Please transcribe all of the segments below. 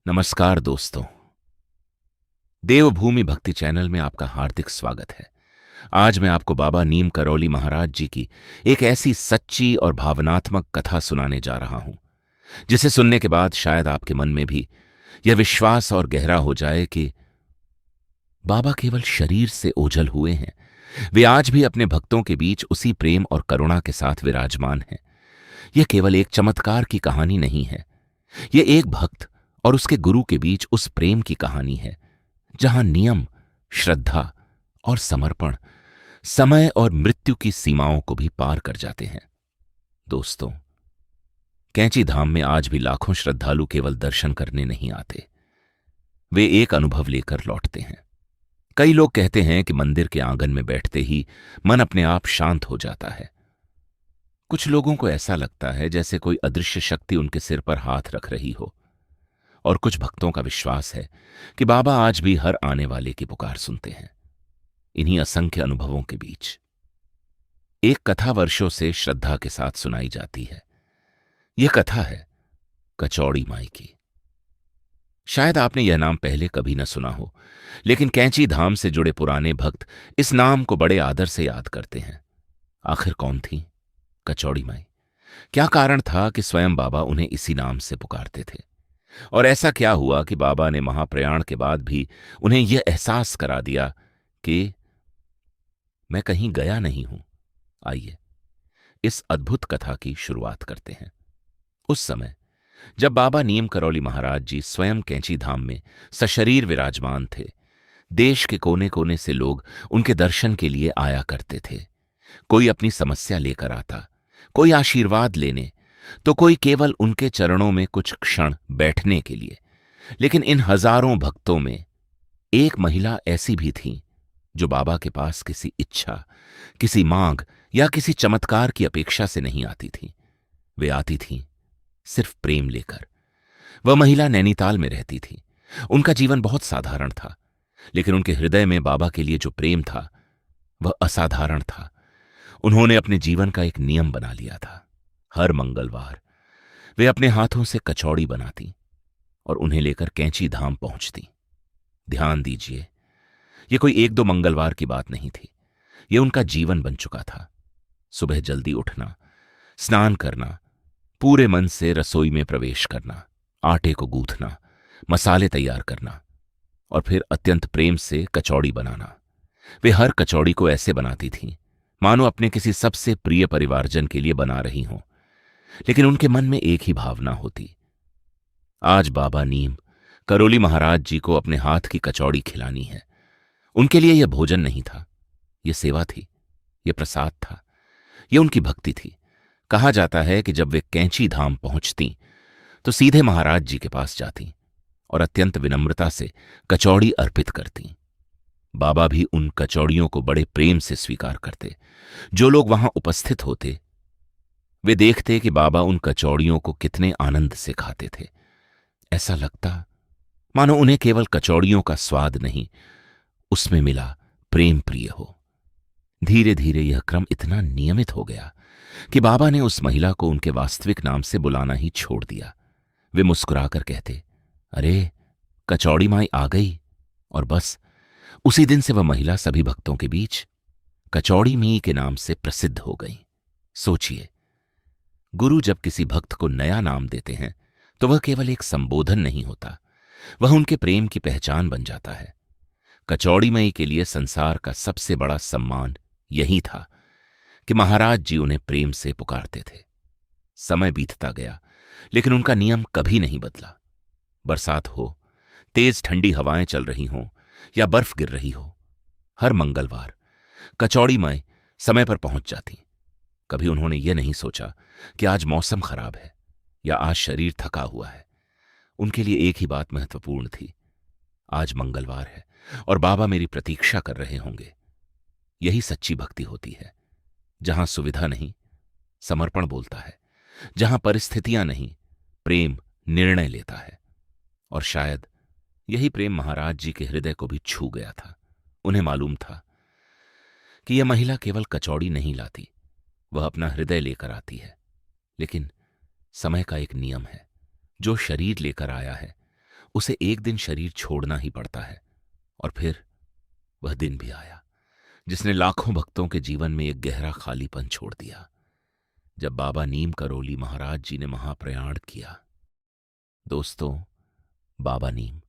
नमस्कार दोस्तों। देवभूमि भक्ति चैनल में आपका हार्दिक स्वागत है। आज मैं आपको बाबा नीम करौली महाराज जी की एक ऐसी सच्ची और भावनात्मक कथा सुनाने जा रहा हूं जिसे सुनने के बाद शायद आपके मन में भी यह विश्वास और गहरा हो जाए कि बाबा केवल शरीर से ओझल हुए हैं। वे आज भी अपने भक्तों के बीच उसी प्रेम और करुणा के साथ विराजमान हैं। यह केवल एक चमत्कार की कहानी नहीं है। यह एक भक्त और उसके गुरु के बीच उस प्रेम की कहानी है जहां नियम, श्रद्धा और समर्पण समय और मृत्यु की सीमाओं को भी पार कर जाते हैं। दोस्तों, कैंची धाम में आज भी लाखों श्रद्धालु केवल दर्शन करने नहीं आते, वे एक अनुभव लेकर लौटते हैं। कई लोग कहते हैं कि मंदिर के आंगन में बैठते ही मन अपने आप शांत हो जाता है। कुछ लोगों को ऐसा लगता है जैसे कोई अदृश्य शक्ति उनके सिर पर हाथ रख रही हो, और कुछ भक्तों का विश्वास है कि बाबा आज भी हर आने वाले की पुकार सुनते हैं। इन्हीं असंख्य अनुभवों के बीच एक कथा वर्षों से श्रद्धा के साथ सुनाई जाती है। यह कथा है कचौड़ी माई की। शायद आपने यह नाम पहले कभी न सुना हो, लेकिन कैंची धाम से जुड़े पुराने भक्त इस नाम को बड़े आदर से याद करते हैं। आखिर कौन थी कचौड़ी माई? क्या कारण था कि स्वयं बाबा उन्हें इसी नाम से पुकारते थे? और ऐसा क्या हुआ कि बाबा ने महाप्रयाण के बाद भी उन्हें यह एहसास करा दिया कि मैं कहीं गया नहीं हूं? आइए इस अद्भुत कथा की शुरुआत करते हैं। उस समय जब बाबा नीम करौली महाराज जी स्वयं कैंची धाम में सशरीर विराजमान थे, देश के कोने कोने से लोग उनके दर्शन के लिए आया करते थे। कोई अपनी समस्या लेकर आता, कोई आशीर्वाद लेने, तो कोई केवल उनके चरणों में कुछ क्षण बैठने के लिए। लेकिन इन हजारों भक्तों में एक महिला ऐसी भी थी जो बाबा के पास किसी इच्छा, किसी मांग या किसी चमत्कार की अपेक्षा से नहीं आती थी। वे आती थीं सिर्फ प्रेम लेकर। वह महिला नैनीताल में रहती थी। उनका जीवन बहुत साधारण था, लेकिन उनके हृदय में बाबा के लिए जो प्रेम था वह असाधारण था। उन्होंने अपने जीवन का एक नियम बना लिया था। हर मंगलवार वे अपने हाथों से कचौड़ी बनाती और उन्हें लेकर कैंची धाम पहुंचती। ध्यान दीजिए, यह कोई एक दो मंगलवार की बात नहीं थी। यह उनका जीवन बन चुका था। सुबह जल्दी उठना, स्नान करना, पूरे मन से रसोई में प्रवेश करना, आटे को गूंथना, मसाले तैयार करना और फिर अत्यंत प्रेम से कचौड़ी बनाना। वे हर कचौड़ी को ऐसे बनाती थीं मानो अपने किसी सबसे प्रिय परिवारजन के लिए बना रही हों। लेकिन उनके मन में एक ही भावना होती, आज बाबा नीम करौली महाराज जी को अपने हाथ की कचौड़ी खिलानी है। उनके लिए यह भोजन नहीं था, यह सेवा थी, यह प्रसाद था, यह उनकी भक्ति थी। कहा जाता है कि जब वे कैंची धाम पहुंचती तो सीधे महाराज जी के पास जाती और अत्यंत विनम्रता से कचौड़ी अर्पित करती। बाबा भी उन कचौड़ियों को बड़े प्रेम से स्वीकार करते। जो लोग वहां उपस्थित होते वे देखते कि बाबा उन कचौड़ियों को कितने आनंद से खाते थे। ऐसा लगता मानो उन्हें केवल कचौड़ियों का स्वाद नहीं, उसमें मिला प्रेम प्रिय हो। धीरे धीरे यह क्रम इतना नियमित हो गया कि बाबा ने उस महिला को उनके वास्तविक नाम से बुलाना ही छोड़ दिया। वे मुस्कुराकर कहते, अरे कचौड़ी माई आ गई। और बस उसी दिन से वह महिला सभी भक्तों के बीच कचौड़ी मी के नाम से प्रसिद्ध हो गई। सोचिए, गुरु जब किसी भक्त को नया नाम देते हैं तो वह केवल एक संबोधन नहीं होता, वह उनके प्रेम की पहचान बन जाता है। कचौड़ी मई के लिए संसार का सबसे बड़ा सम्मान यही था कि महाराज जी उन्हें प्रेम से पुकारते थे। समय बीतता गया, लेकिन उनका नियम कभी नहीं बदला। बरसात हो, तेज ठंडी हवाएं चल रही हों या बर्फ गिर रही हो, हर मंगलवार कचौड़ी माई समय पर पहुंच जाती। कभी उन्होंने यह नहीं सोचा कि आज मौसम खराब है या आज शरीर थका हुआ है। उनके लिए एक ही बात महत्वपूर्ण थी, आज मंगलवार है और बाबा मेरी प्रतीक्षा कर रहे होंगे। यही सच्ची भक्ति होती है, जहां सुविधा नहीं समर्पण बोलता है, जहां परिस्थितियां नहीं प्रेम निर्णय लेता है। और शायद यही प्रेम महाराज जी के हृदय को भी छू गया था। उन्हें मालूम था कि यह महिला केवल कचौड़ी नहीं लाती, वह अपना हृदय लेकर आती है। लेकिन समय का एक नियम है, जो शरीर लेकर आया है उसे एक दिन शरीर छोड़ना ही पड़ता है। और फिर वह दिन भी आया जिसने लाखों भक्तों के जीवन में एक गहरा खालीपन छोड़ दिया। जब बाबा नीम करोली महाराज जी ने महाप्रयाण किया। दोस्तों, बाबा नीम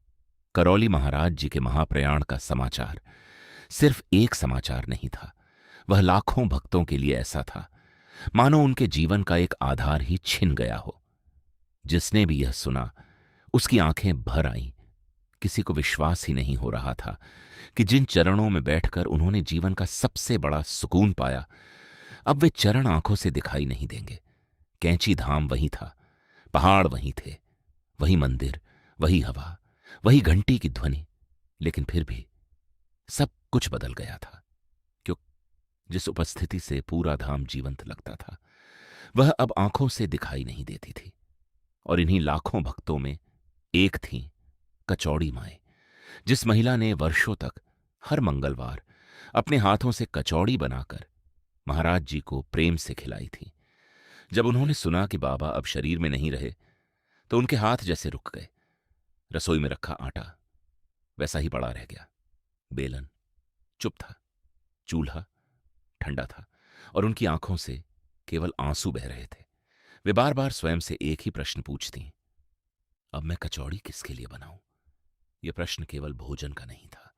करौली महाराज जी के महाप्रयाण का समाचार सिर्फ एक समाचार नहीं था। वह लाखों भक्तों के लिए ऐसा था मानो उनके जीवन का एक आधार ही छिन गया हो। जिसने भी यह सुना उसकी आंखें भर आईं। किसी को विश्वास ही नहीं हो रहा था कि जिन चरणों में बैठकर उन्होंने जीवन का सबसे बड़ा सुकून पाया, अब वे चरण आंखों से दिखाई नहीं देंगे। कैंची धाम वही था, पहाड़ वहीं थे, वही मंदिर, वही हवा, वही घंटी की ध्वनि। लेकिन फिर भी सब कुछ बदल गया था। क्यों? जिस उपस्थिति से पूरा धाम जीवंत लगता था, वह अब आंखों से दिखाई नहीं देती थी। और इन्हीं लाखों भक्तों में एक थी कचौड़ी माई, जिस महिला ने वर्षों तक हर मंगलवार अपने हाथों से कचौड़ी बनाकर महाराज जी को प्रेम से खिलाई थी। जब उन्होंने सुना कि बाबा अब शरीर में नहीं रहे, तो उनके हाथ जैसे रुक गए। रसोई में रखा आटा वैसा ही पड़ा रह गया। बेलन चुप था, चूल्हा ठंडा था, और उनकी आंखों से केवल आंसू बह रहे थे। वे बार बार स्वयं से एक ही प्रश्न पूछती, अब मैं कचौड़ी किसके लिए बनाऊं? यह प्रश्न केवल भोजन का नहीं था,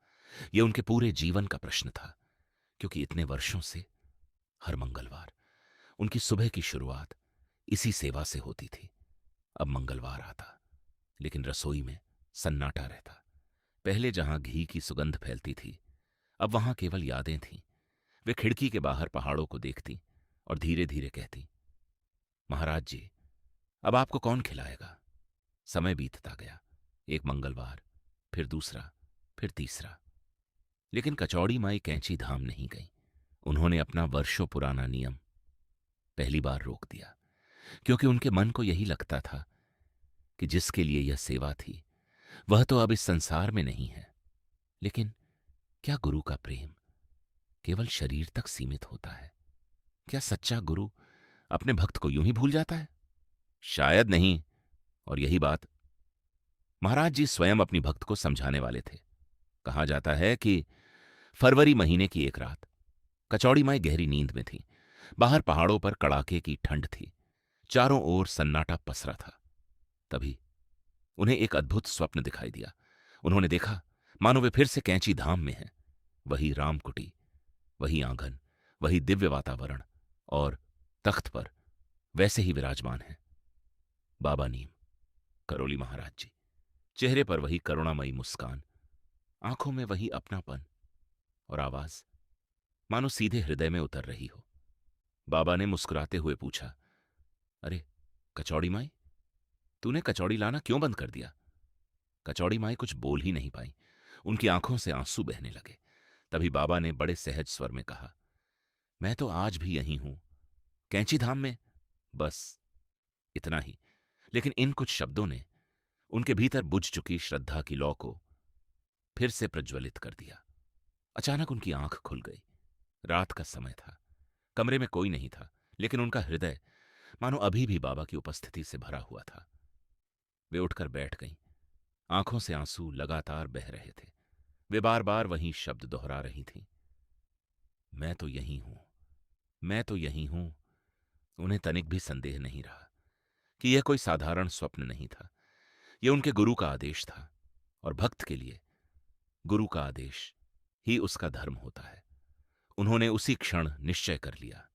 यह उनके पूरे जीवन का प्रश्न था। क्योंकि इतने वर्षों से हर मंगलवार उनकी सुबह की शुरुआत इसी सेवा से होती थी। अब मंगलवार आता, लेकिन रसोई में सन्नाटा रहता। पहले जहां घी की सुगंध फैलती थी, अब वहां केवल यादें थीं। वे खिड़की के बाहर पहाड़ों को देखती और धीरे धीरे कहती, महाराज जी, अब आपको कौन खिलाएगा? समय बीतता गया। एक मंगलवार, फिर दूसरा, फिर तीसरा, लेकिन कचौड़ी माई कैंची धाम नहीं गई। उन्होंने अपना वर्षों पुराना नियम पहली बार रोक दिया, क्योंकि उनके मन को यही लगता था कि जिसके लिए यह सेवा थी वह तो अब इस संसार में नहीं है। लेकिन क्या गुरु का प्रेम केवल शरीर तक सीमित होता है? क्या सच्चा गुरु अपने भक्त को यूं ही भूल जाता है? शायद नहीं। और यही बात महाराज जी स्वयं अपनी भक्त को समझाने वाले थे। कहा जाता है कि फरवरी महीने की एक रात कचौड़ी माई गहरी नींद में थी। बाहर पहाड़ों पर कड़ाके की ठंड थी, चारों ओर सन्नाटा पसरा था। तभी उन्हें एक अद्भुत स्वप्न दिखाई दिया। उन्होंने देखा मानो वे फिर से कैंची धाम में हैं। वही रामकुटी, वही आंगन, वही दिव्य वातावरण, और तख्त पर वैसे ही विराजमान है बाबा नीम करौली महाराज जी। चेहरे पर वही करुणामयी मुस्कान, आंखों में वही अपनापन, और आवाज मानो सीधे हृदय में उतर रही हो। बाबा ने मुस्कुराते हुए पूछा, अरे कचौड़ी माई, तूने कचौड़ी लाना क्यों बंद कर दिया? कचौड़ी माई कुछ बोल ही नहीं पाई। उनकी आंखों से आंसू बहने लगे। तभी बाबा ने बड़े सहज स्वर में कहा, मैं तो आज भी यहीं हूं, कैंची धाम में। बस इतना ही। लेकिन इन कुछ शब्दों ने उनके भीतर बुझ चुकी श्रद्धा की लौ को फिर से प्रज्वलित कर दिया। अचानक उनकी आंख खुल गई। रात का समय था, कमरे में कोई नहीं था, लेकिन उनका हृदय मानो अभी भी बाबा की उपस्थिति से भरा हुआ था। वे उठकर बैठ गईं। आंखों से आंसू लगातार बह रहे थे। वे बार बार वही शब्द दोहरा रही थीं, मैं तो यहीं हूं, मैं तो यहीं हूं। उन्हें तनिक भी संदेह नहीं रहा कि यह कोई साधारण स्वप्न नहीं था। यह उनके गुरु का आदेश था, और भक्त के लिए गुरु का आदेश ही उसका धर्म होता है। उन्होंने उसी क्षण निश्चय कर लिया,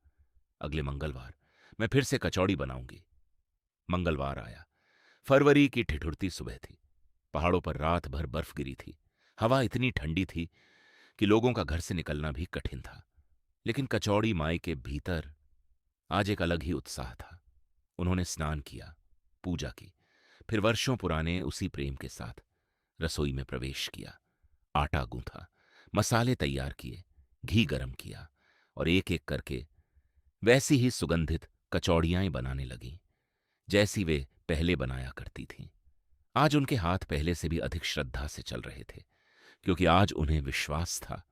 अगले मंगलवार मैं फिर से कचौड़ी बनाऊंगी। मंगलवार आया। फरवरी की ठिठुरती सुबह थी। पहाड़ों पर रात भर बर्फ गिरी थी। हवा इतनी ठंडी थी कि लोगों का घर से निकलना भी कठिन था। लेकिन कचौड़ी माई के भीतर आज एक अलग ही उत्साह था। उन्होंने स्नान किया, पूजा की, फिर वर्षों पुराने उसी प्रेम के साथ रसोई में प्रवेश किया। आटा गूंथा, मसाले तैयार किए, घी गरम किया, और एक एक करके वैसी ही सुगंधित कचौड़ियां बनाने लगीं जैसी वे पहले बनाया करती थीं। आज उनके हाथ पहले से भी अधिक श्रद्धा से चल रहे थे, क्योंकि आज उन्हें विश्वास था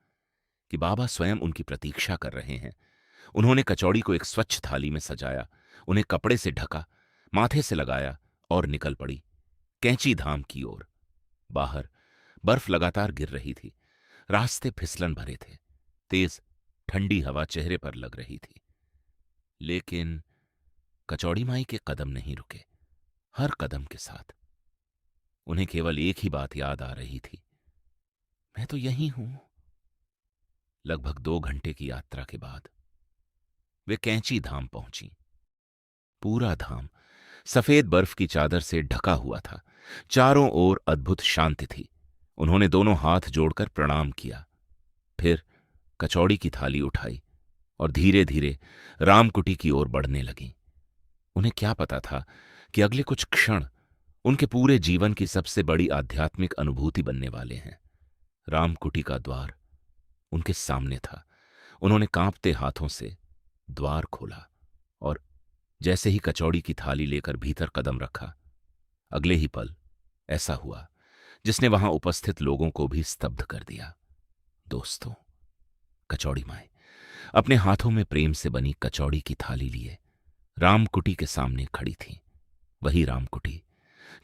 कि बाबा स्वयं उनकी प्रतीक्षा कर रहे हैं। उन्होंने कचौड़ी को एक स्वच्छ थाली में सजाया, उन्हें कपड़े से ढका, माथे से लगाया और निकल पड़ी कैंची धाम की ओर। बाहर बर्फ लगातार गिर रही थी। रास्ते फिसलन भरे थे। तेज ठंडी हवा चेहरे पर लग रही थी। लेकिन कचौड़ी माई के कदम नहीं रुके। हर कदम के साथ उन्हें केवल एक ही बात याद आ रही थी, मैं तो यहीं हूं। लगभग 2 घंटे की यात्रा के बाद वे कैंची धाम पहुंची। पूरा धाम सफेद बर्फ की चादर से ढका हुआ था। चारों ओर अद्भुत शांति थी। उन्होंने दोनों हाथ जोड़कर प्रणाम किया, फिर कचौड़ी की थाली उठाई और धीरे धीरे रामकुटी की ओर बढ़ने लगी। उन्हें क्या पता था कि अगले कुछ क्षण उनके पूरे जीवन की सबसे बड़ी आध्यात्मिक अनुभूति बनने वाले हैं। रामकुटी का द्वार उनके सामने था। उन्होंने कांपते हाथों से द्वार खोला और जैसे ही कचौड़ी की थाली लेकर भीतर कदम रखा, अगले ही पल ऐसा हुआ जिसने वहां उपस्थित लोगों को भी स्तब्ध कर दिया। दोस्तों, कचौड़ी माई अपने हाथों में प्रेम से बनी कचौड़ी की थाली लिए रामकुटी के सामने खड़ी थी। वही रामकुटी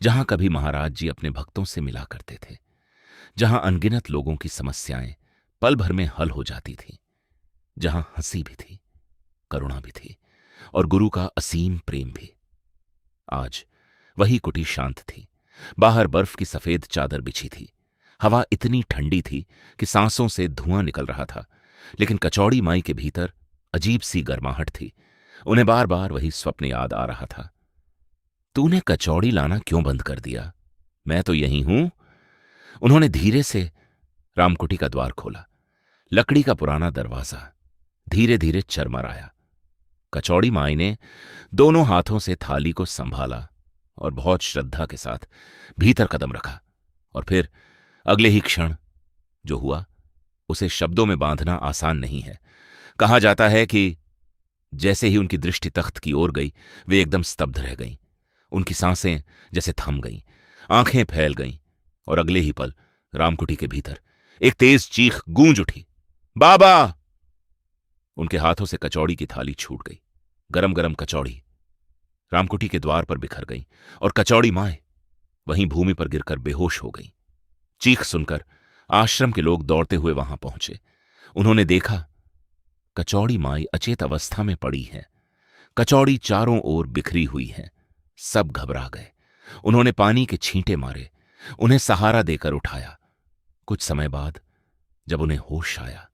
जहां कभी महाराज जी अपने भक्तों से मिला करते थे, जहां अनगिनत लोगों की समस्याएं पल भर में हल हो जाती थी, जहां हंसी भी थी, करुणा भी थी और गुरु का असीम प्रेम भी। आज वही कुटी शांत थी। बाहर बर्फ की सफेद चादर बिछी थी। हवा इतनी ठंडी थी कि सांसों से धुआं निकल रहा था, लेकिन कचौड़ी माई के भीतर अजीब सी गर्माहट थी। उन्हें बार बार वही स्वप्न याद आ रहा था। तूने कचौड़ी लाना क्यों बंद कर दिया? मैं तो यहीं हूं। उन्होंने धीरे से रामकुटी का द्वार खोला। लकड़ी का पुराना दरवाजा धीरे धीरे चरमराया। कचौड़ी माई ने दोनों हाथों से थाली को संभाला और बहुत श्रद्धा के साथ भीतर कदम रखा। और फिर अगले ही क्षण जो हुआ उसे शब्दों में बांधना आसान नहीं है। कहा जाता है कि जैसे ही उनकी दृष्टि तख्त की ओर गई, वे एकदम स्तब्ध रह गईं। उनकी सांसें जैसे थम गईं, आंखें फैल गईं और अगले ही पल रामकुटी के भीतर एक तेज चीख गूंज उठी, बाबा! उनके हाथों से कचौड़ी की थाली छूट गई। गरम गरम कचौड़ी रामकुटी के द्वार पर बिखर गई और कचौड़ी माए वहीं भूमि पर गिरकर बेहोश हो गई। चीख सुनकर आश्रम के लोग दौड़ते हुए वहां पहुंचे। उन्होंने देखा कचौड़ी माई अचेत अवस्था में पड़ी है। कचौड़ी चारों ओर बिखरी हुई है। सब घबरा गए। उन्होंने पानी के छींटे मारे, उन्हें सहारा देकर उठाया। कुछ समय बाद जब उन्हें होश आया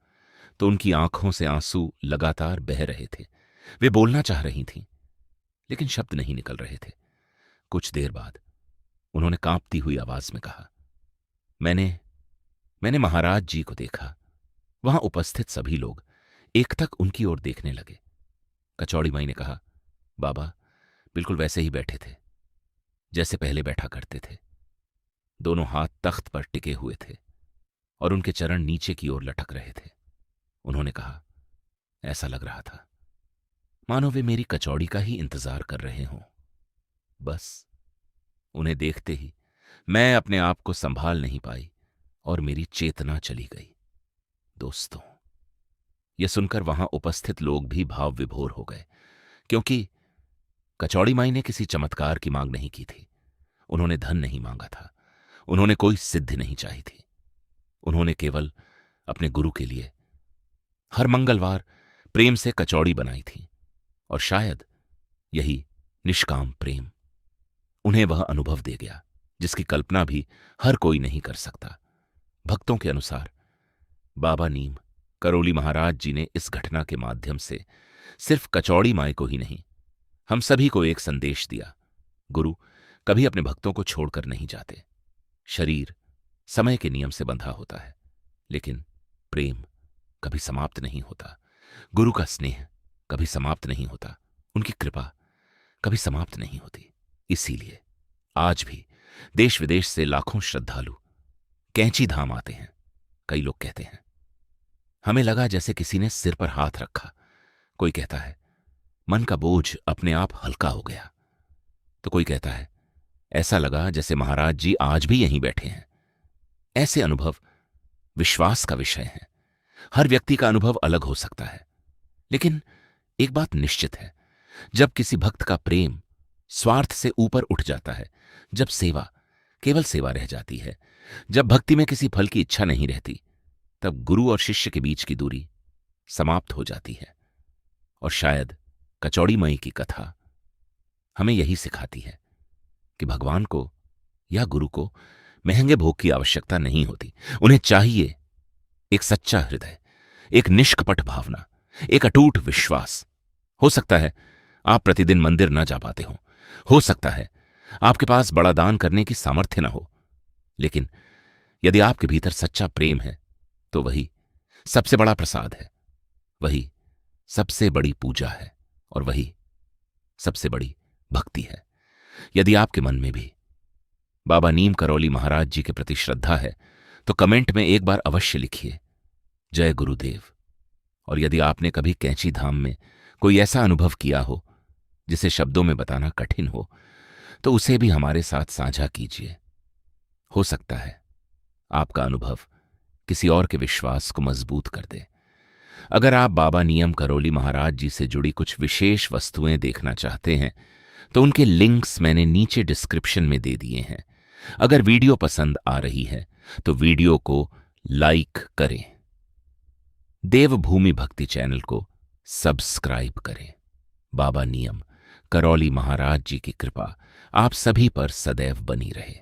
तो उनकी आंखों से आंसू लगातार बह रहे थे। वे बोलना चाह रही थीं, लेकिन शब्द नहीं निकल रहे थे। कुछ देर बाद उन्होंने कांपती हुई आवाज में कहा, मैंने महाराज जी को देखा। वहां उपस्थित सभी लोग एकटक उनकी ओर देखने लगे। कचौड़ी माई ने कहा, बाबा बिल्कुल वैसे ही बैठे थे जैसे पहले बैठा करते थे। दोनों हाथ तख्त पर टिके हुए थे और उनके चरण नीचे की ओर लटक रहे थे। उन्होंने कहा, ऐसा लग रहा था मानो वे मेरी कचौड़ी का ही इंतजार कर रहे हों। बस उन्हें देखते ही मैं अपने आप को संभाल नहीं पाई और मेरी चेतना चली गई। दोस्तों, यह सुनकर वहां उपस्थित लोग भी भाव विभोर हो गए, क्योंकि कचौड़ी माई ने किसी चमत्कार की मांग नहीं की थी। उन्होंने धन नहीं मांगा था। उन्होंने कोई सिद्धि नहीं चाही थी। उन्होंने केवल अपने गुरु के लिए हर मंगलवार प्रेम से कचौड़ी बनाई थी, और शायद यही निष्काम प्रेम उन्हें वह अनुभव दे गया जिसकी कल्पना भी हर कोई नहीं कर सकता। भक्तों के अनुसार बाबा नीम करोली महाराज जी ने इस घटना के माध्यम से सिर्फ कचौड़ी माई को ही नहीं, हम सभी को एक संदेश दिया। गुरु कभी अपने भक्तों को छोड़कर नहीं जाते। शरीर समय के नियम से बंधा होता है, लेकिन प्रेम कभी समाप्त नहीं होता। गुरु का स्नेह कभी समाप्त नहीं होता। उनकी कृपा कभी समाप्त नहीं होती। इसीलिए आज भी देश विदेश से लाखों श्रद्धालु कैंची धाम आते हैं। कई लोग कहते हैं, हमें लगा जैसे किसी ने सिर पर हाथ रखा। कोई कहता है, मन का बोझ अपने आप हल्का हो गया। तो कोई कहता है, ऐसा लगा जैसे महाराज जी आज भी यहीं बैठे हैं। ऐसे अनुभव विश्वास का विषय है। हर व्यक्ति का अनुभव अलग हो सकता है, लेकिन एक बात निश्चित है, जब किसी भक्त का प्रेम स्वार्थ से ऊपर उठ जाता है, जब सेवा केवल सेवा रह जाती है। जब भक्ति में किसी फल की इच्छा नहीं रहती, तब गुरु और शिष्य के बीच की दूरी समाप्त हो जाती है। और शायद कचौड़ी मई की कथा हमें यही सिखाती है कि भगवान को या गुरु को महंगे भोग की आवश्यकता नहीं होती। उन्हें चाहिए एक सच्चा हृदय, एक निष्कपट भावना, एक अटूट विश्वास। हो सकता है आप प्रतिदिन मंदिर न जा पाते हो सकता है आपके पास बड़ा दान करने की सामर्थ्य न हो, लेकिन यदि आपके भीतर सच्चा प्रेम है तो वही सबसे बड़ा प्रसाद है, वही सबसे बड़ी पूजा है और वही सबसे बड़ी भक्ति है। यदि आपके मन में भी बाबा नीम करौली महाराज जी के प्रति श्रद्धा है तो कमेंट में एक बार अवश्य लिखिए, जय गुरुदेव। और यदि आपने कभी कैंची धाम में कोई ऐसा अनुभव किया हो जिसे शब्दों में बताना कठिन हो, तो उसे भी हमारे साथ साझा कीजिए। हो सकता है आपका अनुभव किसी और के विश्वास को मजबूत कर दे। अगर आप बाबा नीम करौली महाराज जी से जुड़ी कुछ विशेष वस्तुएं देखना चाहते हैं तो उनके लिंक्स मैंने नीचे डिस्क्रिप्शन में दे दिए हैं। अगर वीडियो पसंद आ रही है तो वीडियो को लाइक करें, देवभूमि भक्ति चैनल को सब्सक्राइब करें। बाबा नीम करौली महाराज जी की कृपा आप सभी पर सदैव बनी रहे।